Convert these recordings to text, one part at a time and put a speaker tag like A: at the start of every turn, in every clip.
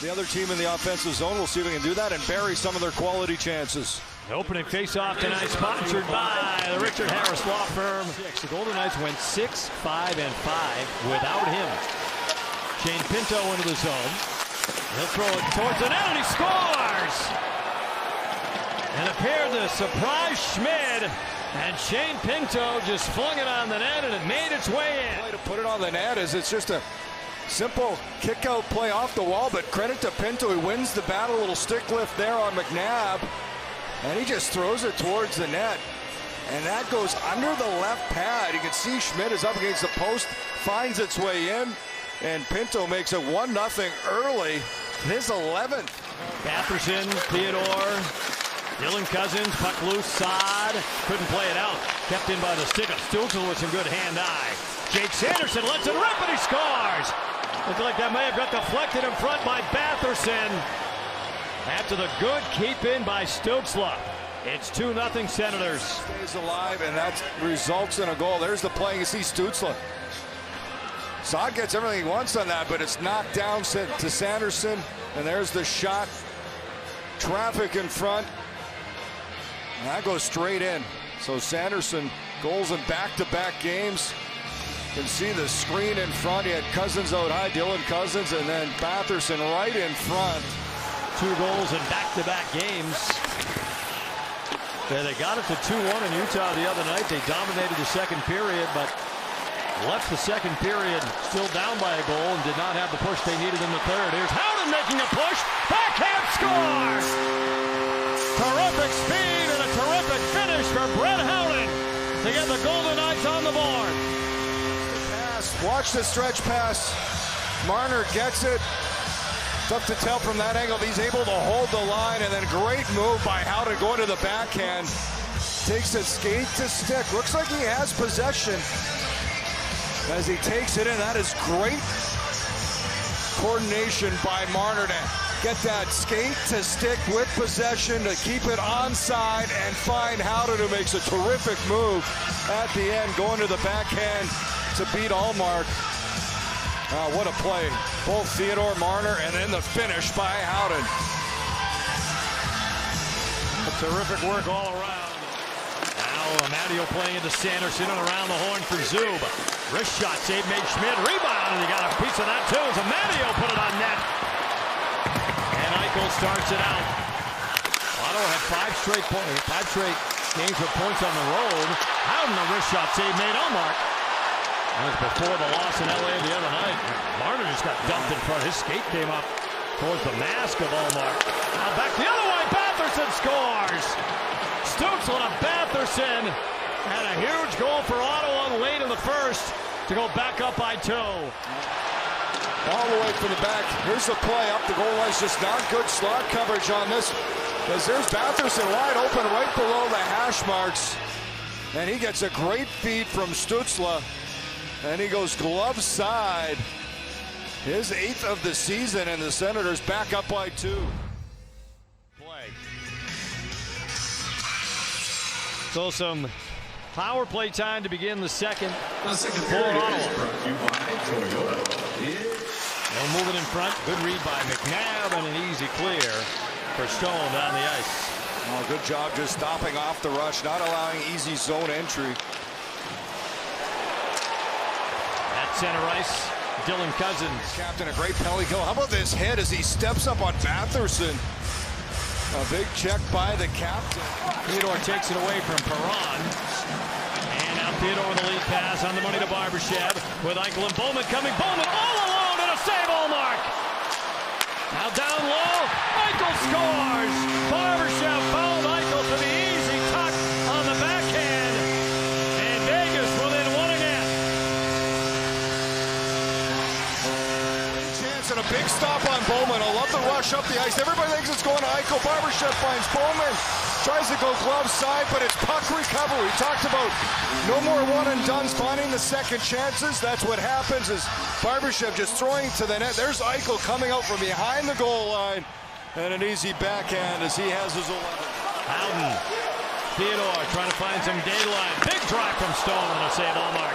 A: the other team in the offensive zone. We'll see if we can do that and bury some of their quality chances.
B: The opening face-off tonight sponsored by the Richard Harris Law Firm. The Golden Knights went 6-5-5 without him. Shane Pinto into the zone. He'll throw it towards the net and he scores! And appeared to surprise Schmid. And Shane Pinto just flung it on the net and it made its way in.
A: The way to put it on the net is it's just a simple kick-out play off the wall, but credit to Pinto. He wins the battle. A little stick lift there on McNabb. And he just throws it towards the net. And that goes under the left pad. You can see Schmid is up against the post, finds its way in, and Pinto makes it 1-0 early. His 11th.
B: Batherson, Theodore, Dylan Cousins, puck loose, Saad. Couldn't play it out. Kept in by the stick of Stützle with some good hand-eye. Jake Sanderson lets it rip and he scores! Looked like that may have got deflected in front by Batherson. After the good keep-in by Stützle. It's 2-0 Senators.
A: Stays alive, and that results in a goal. There's the play. You see Stützle. Saad gets everything he wants on that, but it's knocked down to Sanderson. And there's the shot. Traffic in front. And that goes straight in. So Sanderson goals in back-to-back games. You can see the screen in front. He had Cousins out high, Dylan Cousins, and then Batherson right in front.
B: 2 goals in back-to-back games. Yeah, they got it to 2-1 in Utah the other night. They dominated the second period, but left the second period still down by a goal and did not have the push they needed in the third. Here's Howden making a push. Backhand score! Terrific speed and a terrific finish for Brett Howden to get the Golden Knights on the board.
A: Pass. Watch the stretch pass. Marner gets it. Tough to tell from that angle. He's able to hold the line, and then great move by Howden going to the backhand. Takes a skate to stick. Looks like he has possession as he takes it in. That is great coordination by Marner to get that skate to stick with possession to keep it onside and find Howden, who makes a terrific move at the end, going to the backhand to beat Allmark. What a play. Both Theodore, Marner, and then the finish by Howden.
B: Terrific work all around. Now Amadio playing into Sanderson and around the horn for Zub. Wrist shot save made Schmid. Rebound, and you got a piece of that too as Amadio put it on net. And Eichel starts it out. Ottawa had 5 straight games with points on the road. Howden a wrist shot save made Allmark. That was before the loss in LA the other night. Marner just got dumped in front. His skate came up towards the mask of Allmark. Now back the other way. Batherson scores. Stützle to Batherson. And a huge goal for Ottawa late in the first to go back up by 2.
A: All the way from the back. Here's the play up the goal line. Just not good slot coverage on this. Because there's Batherson wide open right below the hash marks. And he gets a great feed from Stützle. And he goes glove side. His 8th of the season, and the Senators back up by 2. Play.
B: So some power play time to begin the second.
C: The second
B: for
C: period
B: Ottawa.
C: is brought to you by Toyota.
B: No moving in front. Good read by McNabb and an easy clear for Stone down the ice.
A: Oh, good job just stopping off the rush, not allowing easy zone entry.
B: Center ice, Dylan Cousins.
A: Captain, a great penalty kill. How about this hit as he steps up on Batherson? A big check by the captain.
B: Theodore takes it away from Perron. And now Theodore with the lead pass on the money to Barbashev. With Eichel and Bowman coming. Bowman all alone and a save, Allmark. Now down low, Eichel scores. Barbashev fouled Eichel for the easy tuck on the backhand. And Vegas within 1 again.
A: And a big stop on Bowman. I love the rush up the ice. Everybody thinks it's going to Eichel. Barbashev finds Bowman. Tries to go glove side, but it's puck recovery. We talked about no more one-and-dones, finding the second chances. That's what happens is Barbashev just throwing to the net. There's Eichel coming out from behind the goal line. And an easy backhand as he has his 11.
B: Howden. Theodore trying to find some daylight. Big drive from Stone and a save, Allmark.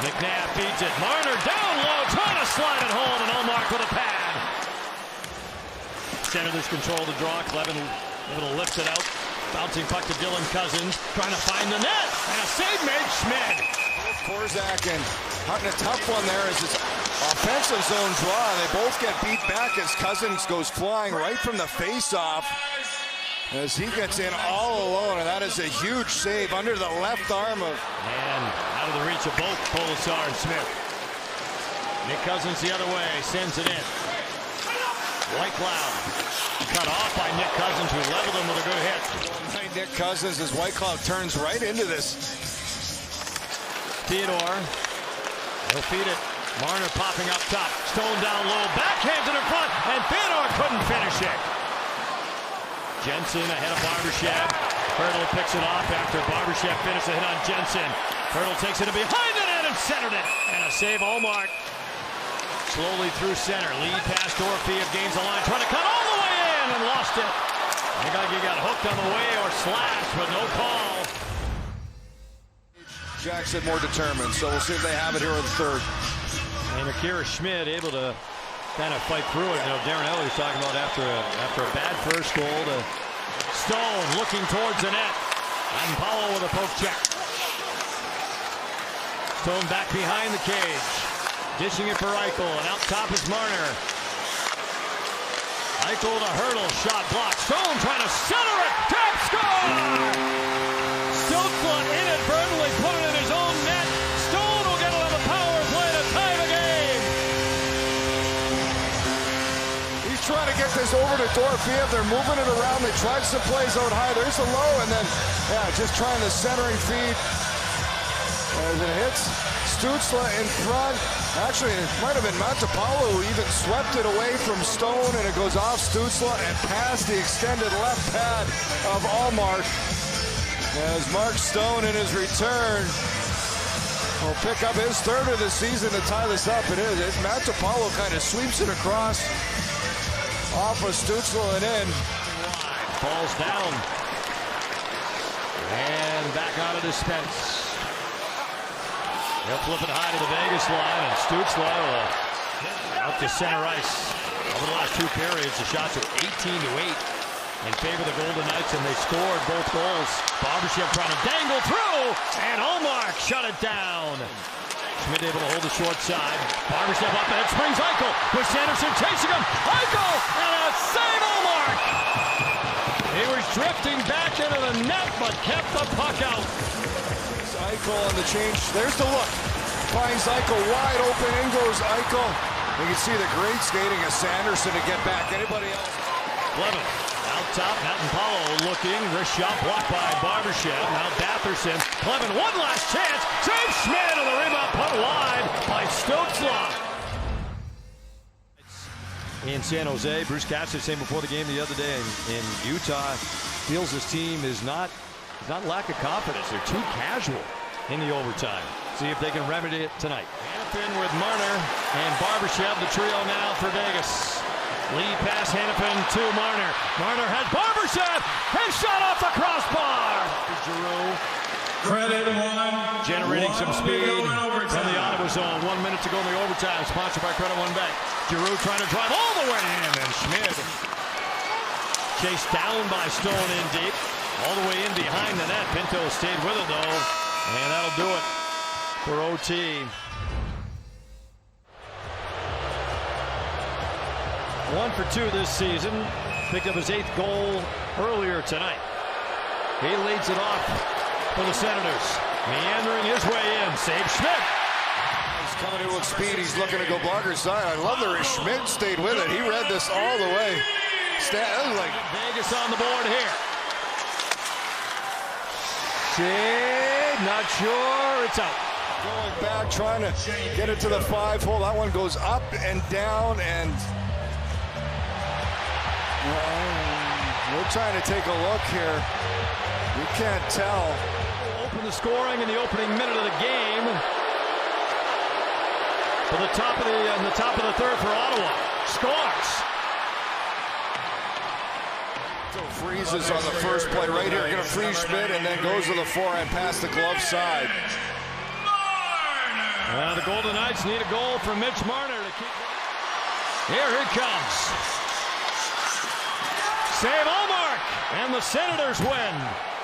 B: McNabb feeds it. Marner down low, trying to slide it home, and Allmark with a pass. Senators control the draw. Clevin able to lift it out. Bouncing puck to Dylan Cousins. Trying to find the net. And a save made. Schmidt.
A: Korzak and Hutton, a tough one there as it's offensive zone draw. They both get beat back as Cousins goes flying right from the face-off as he gets in all alone, and that is a huge save under the left arm of...
B: And out of the reach of both Polisar and Smith. Nick Cousins the other way, sends it in. Whitecloud cut off by Nick Cousins, who leveled him with a good hit.
A: Nick Cousins as Whitecloud turns right into this.
B: Theodore, he'll feed it. Marner popping up top. Stone down low, backhands in front, and Theodore couldn't finish it. Jensen ahead of Barbashev. Hurdle picks it off after Barbashev finished the hit on Jensen. Hurdle takes it behind the net and centered it. And a save, Allmark. Slowly through center. Lead past Dorfiev, gains the line, trying to cut all the way in and lost it. He got hooked on the way or slashed, but no call.
A: Jackson more determined, so we'll see if they have it here in the third.
B: And Akira Schmidt able to kind of fight through it. You know, Darren Elliott was talking about after a bad first goal to Stone looking towards the net. And Paulo with a poke check. Stone back behind the cage. Dishing it for Eichel, and out top is Marner. Eichel to Hurdle, shot blocked. Stone trying to center it. Tap score! Stützle inadvertently put it in his own net. Stone will get it on the power play to tie the game.
A: He's trying to get this over to Dorfiev. They're moving it around. They tried some plays out high. There's the low, and then, yeah, just trying the centering feed. As it hits Stützle in front. Actually, it might have been Montepallo who even swept it away from Stone, and it goes off Stützle and past the extended left pad of Allmark. As Mark Stone in his return will pick up his third of the season to tie this up. It is. Montepallo kind of sweeps it across off of Stützle and in.
B: Falls down. And back out of dispense. He'll flip it high to the Vegas line, and Stützle out to center ice. Over the last two periods, the shots are 18-8 in favor of the Golden Knights, and they scored both goals. Barbashev trying to dangle through, and Allmark shut it down. Schmidt able to hold the short side. Barbashev up ahead, springs Eichel, with Sanderson chasing him. Eichel, and a save, Allmark! He was drifting back into the net, but kept the puck out.
A: Eichel on the change. There's the look. Finds Eichel wide open. In goes Eichel. You can see the great skating of Sanderson to get back. Anybody else?
B: Clevin out top. Montepallo looking. Wrist shot blocked by Barbashev. Now Batherson. Clevin, one last chance. Save Schmidt, and the rebound put wide by Stützle. In San Jose, Bruce Cassidy saying before the game the other day in Utah, feels his team is not lack of confidence. They're too casual in the overtime. See if they can remedy it tonight. Hannafin with Marner and Barbashev, the trio now for Vegas. Lead pass Hannafin to Marner. Marner has Barbashev. His shot off the crossbar. Giroux.
C: Credit one.
B: Generating some speed from the Ottawa zone. 1 minute to go in the overtime. Sponsored by Credit One Bank. Giroux trying to drive all the way in, and Schmidt chased down by Stone in deep. All the way in behind the net. Pinto stayed with it, though. And that'll do it for OT. 1 for 2 this season. Picked up his 8th goal earlier tonight. He leads it off for the Senators. Meandering his way in. Save Schmidt.
A: He's coming in with speed. He's looking to go blocker side. I love that Schmidt stayed with it. He read this all the way. That was like
B: Vegas on the board here. Not sure. It's out.
A: Going back, trying to get it to the 5-hole. That one goes up and down, and we're trying to take a look here. You can't tell.
B: Open the scoring in the opening minute of the game. To the top of the third for Ottawa. Scores.
A: Freezes on the first play right here. Going to freeze Schmidt and then goes to the forehand past the glove side.
B: The Golden Knights need a goal from Mitch Marner to keep. Here he comes. save, Allmark, and the Senators win.